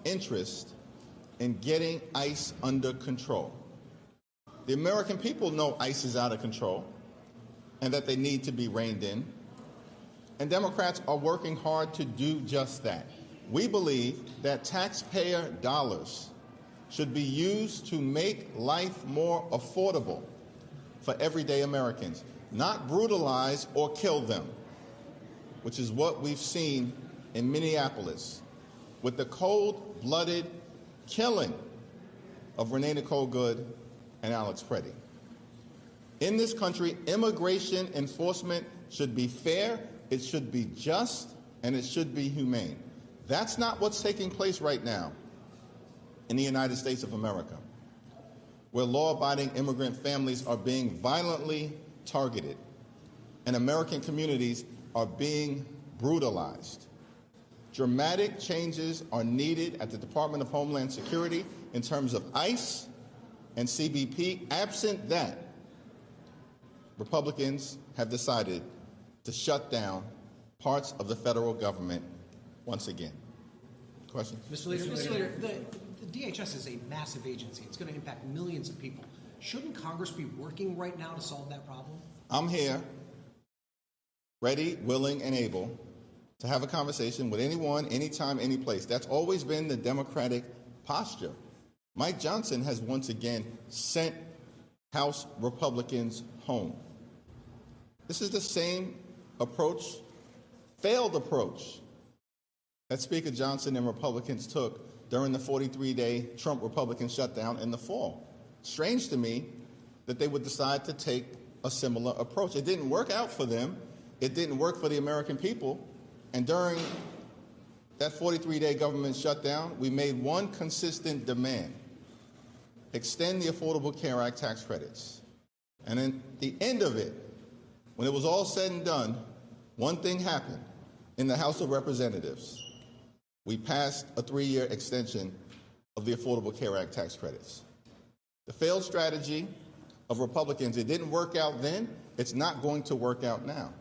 interest in getting ICE under control. The American people know ICE is out of control and that they need to be reined in. And Democrats are working hard to do just that. We believe that taxpayer dollars should be used to make life more affordable for everyday Americans, not brutalize or kill them, which is what we've seen in Minneapolis with the cold-blooded killing of Renee Nicole Good and Alex Preddy. In this country, immigration enforcement should be fair, it should be just, and it should be humane. That's not what's taking place right now in the United States of America, where law-abiding immigrant families are being violently targeted and American communities are being brutalized. Dramatic changes are needed at the Department of Homeland Security in terms of ICE and CBP. Absent that, Republicans have decided to shut down parts of the federal government once again. Question? Mr. Leader, the DHS is a massive agency. It's going to impact millions of people. Shouldn't Congress be working right now to solve that problem? I'm here, ready, willing, and able to have a conversation with anyone, anytime, any place. That's always been the Democratic posture. Mike Johnson has once again sent House Republicans home. This is the same approach, failed approach, that Speaker Johnson and Republicans took during the 43-day Trump Republican shutdown in the fall. Strange to me that they would decide to take a similar approach. It didn't work out for them. It didn't work for the American people. And during that 43-day government shutdown, we made one consistent demand: extend the Affordable Care Act tax credits. And at the end of it, when it was all said and done, one thing happened in the House of Representatives. We passed a 3-year extension of the Affordable Care Act tax credits. The failed strategy of Republicans, it didn't work out then, it's not going to work out now.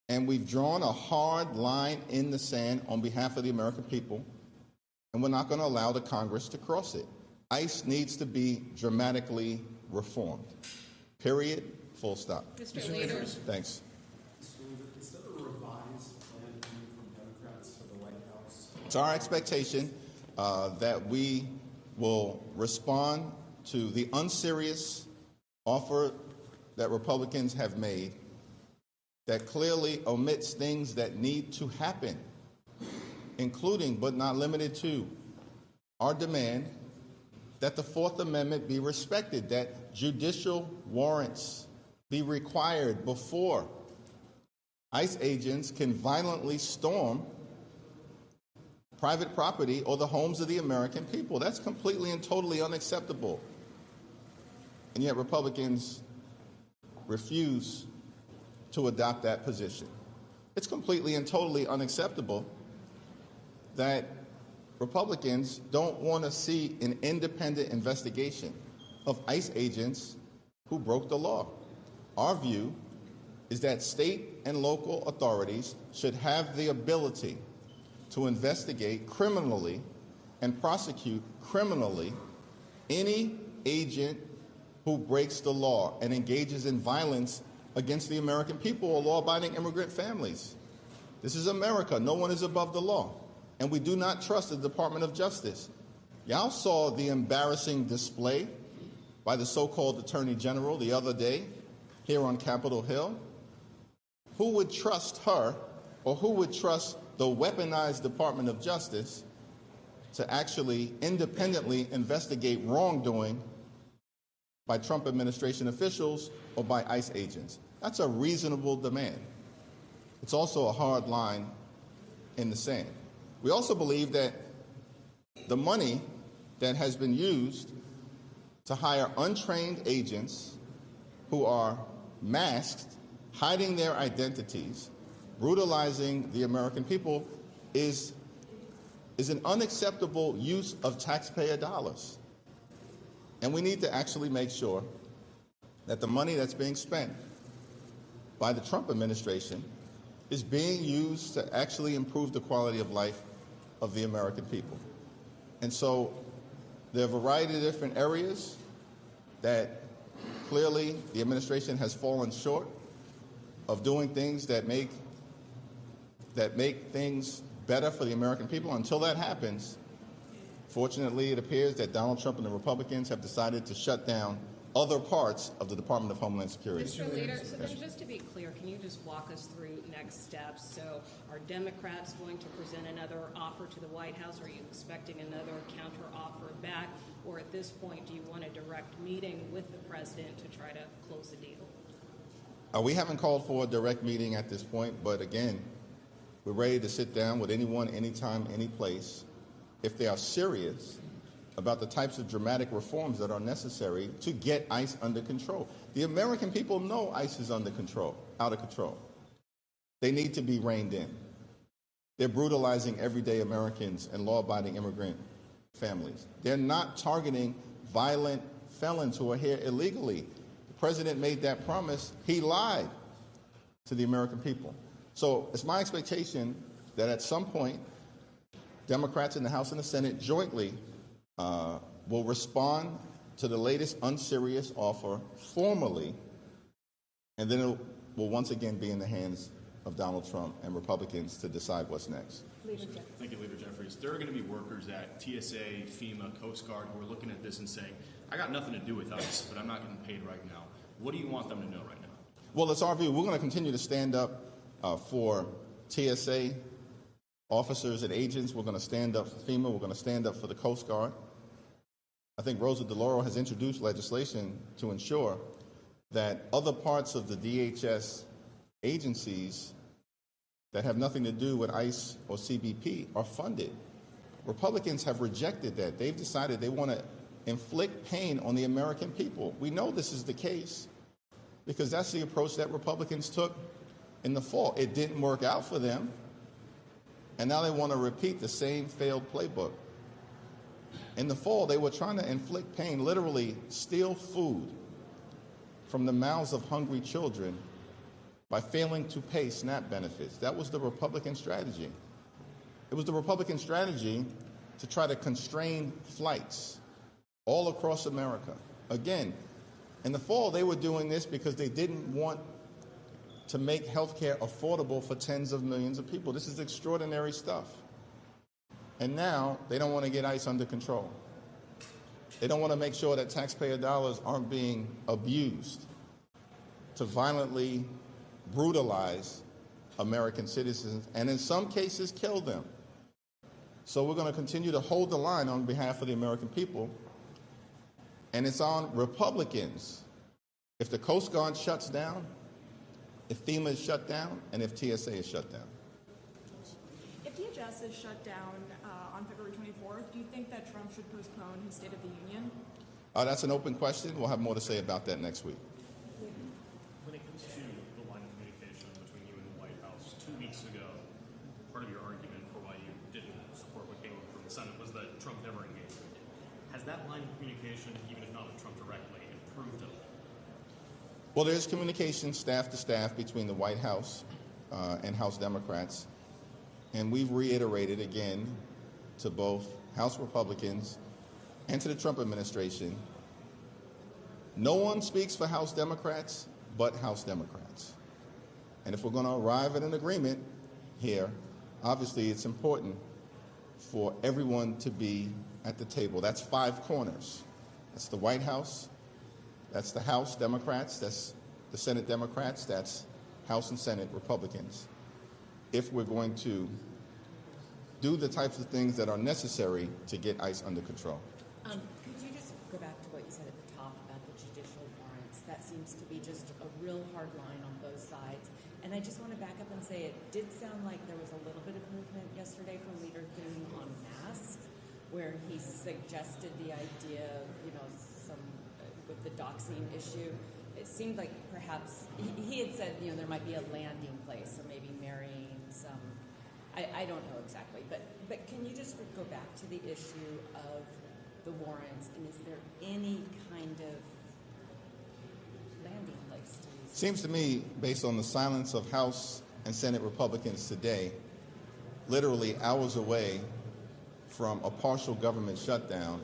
And we've drawn a hard line in the sand on behalf of the American people, and we're not going to allow the Congress to cross it. ICE needs to be dramatically reformed. Period. Full stop. Mr. Leader. Thanks. Is there a revised plan coming from Democrats to the White House? It's our expectation that we will respond to the unserious offer that Republicans have made that clearly omits things that need to happen, including but not limited to our demand that the Fourth Amendment be respected, that judicial warrants be required before ICE agents can violently storm private property or the homes of the American people. That's completely and totally unacceptable. And yet Republicans refuse to adopt that position. It's completely and totally unacceptable that Republicans don't want to see an independent investigation of ICE agents who broke the law. Our view is that state and local authorities should have the ability to investigate criminally and prosecute criminally any agent who breaks the law and engages in violence against the American people or law-abiding immigrant families. This is America. No one is above the law. And we do not trust the Department of Justice. Y'all saw the embarrassing display by the so-called Attorney General the other day here on Capitol Hill. Who would trust her, or who would trust the weaponized Department of Justice to actually independently investigate wrongdoing by Trump administration officials or by ICE agents? That's a reasonable demand. It's also a hard line in the sand. We also believe that the money that has been used to hire untrained agents who are masked, hiding their identities, brutalizing the American people is an unacceptable use of taxpayer dollars. And we need to actually make sure that the money that's being spent by the Trump administration is being used to actually improve the quality of life of the American people. And so there are a variety of different areas that clearly the administration has fallen short of doing things that make things better for the American people. Until that happens, fortunately, it appears that Donald Trump and the Republicans have decided to shut down other parts of the Department of Homeland Security. Mr. Leader, so then just to be clear, can you just walk us through next steps? So are Democrats going to present another offer to the White House? Are you expecting another counter offer back? Or at this point, do you want a direct meeting with the president to try to close the deal? We haven't called for a direct meeting at this point, but again, we're ready to sit down with anyone, anytime, any place, if they are serious about the types of dramatic reforms that are necessary to get ICE under control. The American people know ICE is out of control. They need to be reined in. They're brutalizing everyday Americans and law-abiding immigrant families. They're not targeting violent felons who are here illegally. The president made that promise. He lied to the American people. So it's my expectation that at some point, Democrats in the House and the Senate jointly will respond to the latest unserious offer formally, and then it will once again be in the hands of Donald Trump and Republicans to decide what's next. Thank you, Leader Jeffries. There are going to be workers at TSA, FEMA, Coast Guard who are looking at this and saying, I got nothing to do with ICE, but I'm not getting paid right now. What do you want them to know right now? Well, it's our view. We're going to continue to stand up for TSA officers and agents. We're going to stand up for FEMA. We're going to stand up for the Coast Guard. I think Rosa DeLauro has introduced legislation to ensure that other parts of the DHS agencies that have nothing to do with ICE or CBP are funded. Republicans have rejected that. They've decided they want to inflict pain on the American people. We know this is the case because that's the approach that Republicans took in the fall. It didn't work out for them, and now they want to repeat the same failed playbook. In the fall, they were trying to inflict pain, literally steal food from the mouths of hungry children by failing to pay SNAP benefits. That was the Republican strategy. It was the Republican strategy to try to constrain flights all across America. Again, in the fall, they were doing this because they didn't want to make health care affordable for tens of millions of people. This is extraordinary stuff. And now they don't want to get ICE under control. They don't want to make sure that taxpayer dollars aren't being abused to violently brutalize American citizens and in some cases kill them. So we're going to continue to hold the line on behalf of the American people. And it's on Republicans. If the Coast Guard shuts down, if FEMA is shut down, and if TSA is shut down. If DHS is shut down on February 24th, do you think that Trump should postpone his State of the Union? That's an open question. We'll have more to say about that next week. When it comes to the line of communication between you and the White House, 2 weeks ago, part of your argument for why you didn't support what came from the Senate was that Trump never engaged with you. Has that line of communication, even if not with Trump directly, improved at all? Well, there's communication staff to staff between the White House and House Democrats. And we've reiterated again to both House Republicans and to the Trump administration, no one speaks for House Democrats but House Democrats. And if we're going to arrive at an agreement here, obviously it's important for everyone to be at the table. That's 5 corners. That's the White House, that's the House Democrats, that's the Senate Democrats, that's House and Senate Republicans. If we're going to do the types of things that are necessary to get ICE under control. Could you just go back to what you said at the top about the judicial warrants? That seems to be just a real hard line on both sides. And I just want to back up and say it did sound like there was a little bit of movement yesterday from Leader Thune on masks, where he suggested the idea of, some with the doxing issue. It seemed like perhaps he had said, there might be a landing place, or maybe marrying some. I don't know exactly, but can you just go back to the issue of the warrants, and is there any kind of landing place to these? Seems to me, based on the silence of House and Senate Republicans today, literally hours away from a partial government shutdown,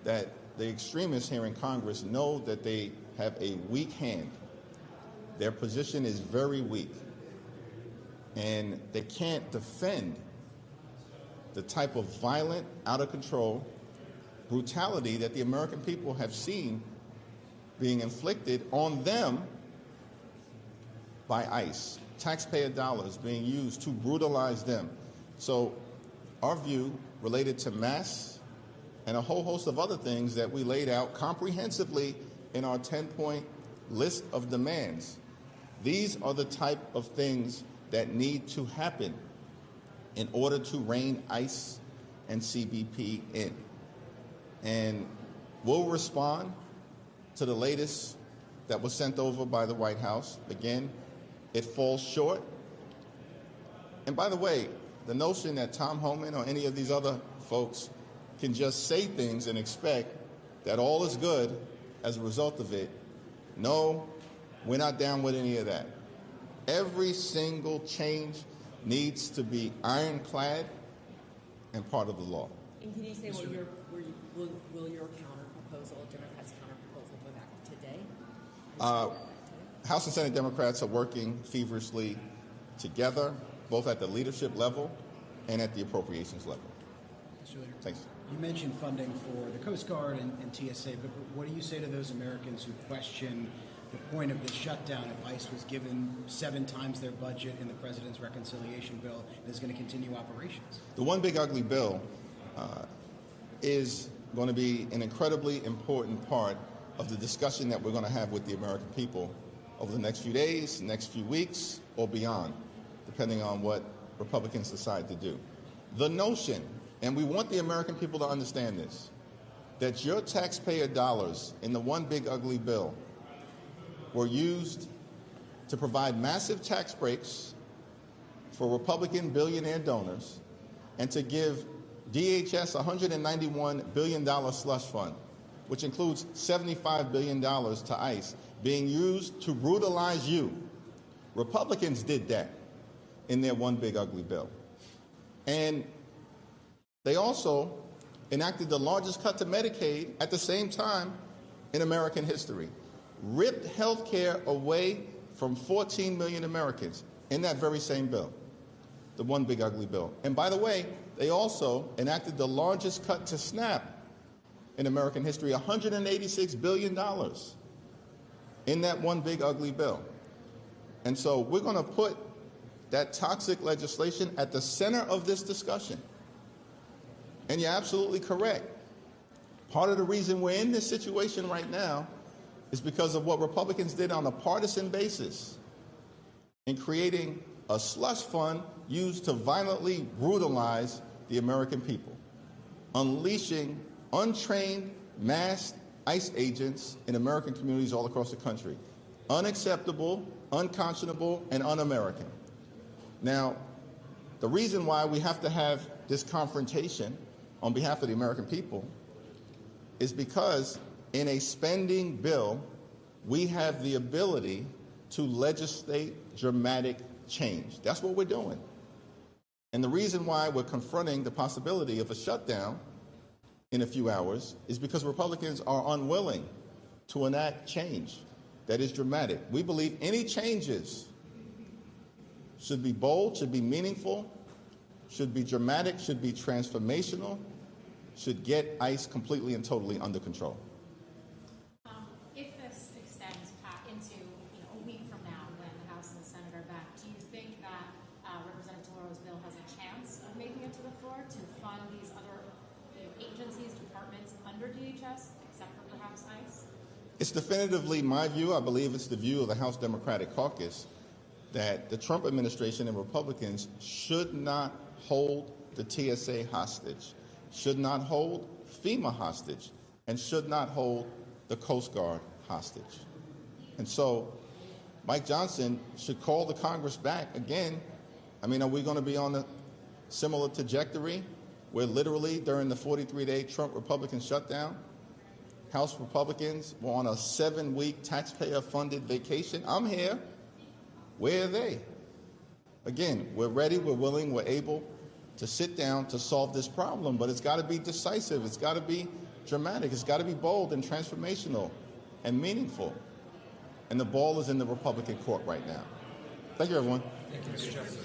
that the extremists here in Congress know that they have a weak hand. Their position is very weak, and they can't defend the type of violent, out of control brutality that the American people have seen being inflicted on them by ICE, taxpayer dollars being used to brutalize them. So our view related to mass and a whole host of other things that we laid out comprehensively in our 10-point list of demands. These are the type of things that need to happen in order to rein ICE and CBP in. And we'll respond to the latest that was sent over by the White House. Again, it falls short. And by the way, the notion that Tom Homan or any of these other folks can just say things and expect that all is good as a result of it, no, we're not down with any of that. Every single change needs to be ironclad and part of the law. And can you say, will your counter proposal, Democrats' counter proposal, go back today? House and Senate Democrats are working feverishly together, both at the leadership level and at the appropriations level. Thanks. You mentioned funding for the Coast Guard and TSA, but what do you say to those Americans who question the point of the shutdown if ICE was given 7 times their budget in the president's reconciliation bill and is going to continue operations? The one big ugly bill is going to be an incredibly important part of the discussion that we're going to have with the American people over the next few days, next few weeks, or beyond, depending on what Republicans decide to do. The notion, and we want the American people to understand this, that your taxpayer dollars in the one big ugly bill were used to provide massive tax breaks for Republican billionaire donors and to give DHS $191 billion slush fund, which includes $75 billion to ICE, being used to brutalize you. Republicans did that in their one big ugly bill. And they also enacted the largest cut to Medicaid at the same time in American history, ripped health care away from 14 million Americans in that very same bill, the one big ugly bill. And by the way, they also enacted the largest cut to SNAP in American history, $186 billion in that one big ugly bill. And so we're going to put that toxic legislation at the center of this discussion. And you're absolutely correct. Part of the reason we're in this situation right now is because of what Republicans did on a partisan basis in creating a slush fund used to violently brutalize the American people, unleashing untrained, masked ICE agents in American communities all across the country. Unacceptable, unconscionable, and un-American. Now, the reason why we have to have this confrontation on behalf of the American people is because in a spending bill, we have the ability to legislate dramatic change. That's what we're doing. And the reason why we're confronting the possibility of a shutdown in a few hours is because Republicans are unwilling to enact change that is dramatic. We believe any changes should be bold, should be meaningful, should be dramatic, should be transformational, should get ICE completely and totally under control. If this extends into a week from now when the House and the Senate are back, do you think that Representative Tellurio's bill has a chance of making it to the floor to fund these other agencies, departments under DHS, except for perhaps ICE? It's definitively my view, I believe it's the view of the House Democratic Caucus, that the Trump administration and Republicans should not hold the TSA hostage, should not hold FEMA hostage, and should not hold the Coast Guard hostage. And so Mike Johnson should call the Congress back again. I mean, are we going to be on a similar trajectory where literally during the 43-day Trump Republican shutdown, House Republicans were on a 7-week taxpayer-funded vacation? I'm here. Where are they? Again, we're ready, we're willing, we're able to sit down to solve this problem, but it's got to be decisive. It's got to be dramatic. It's got to be bold and transformational and meaningful. And the ball is in the Republican court right now. Thank you, everyone. Thank you, Mr. Jeffries.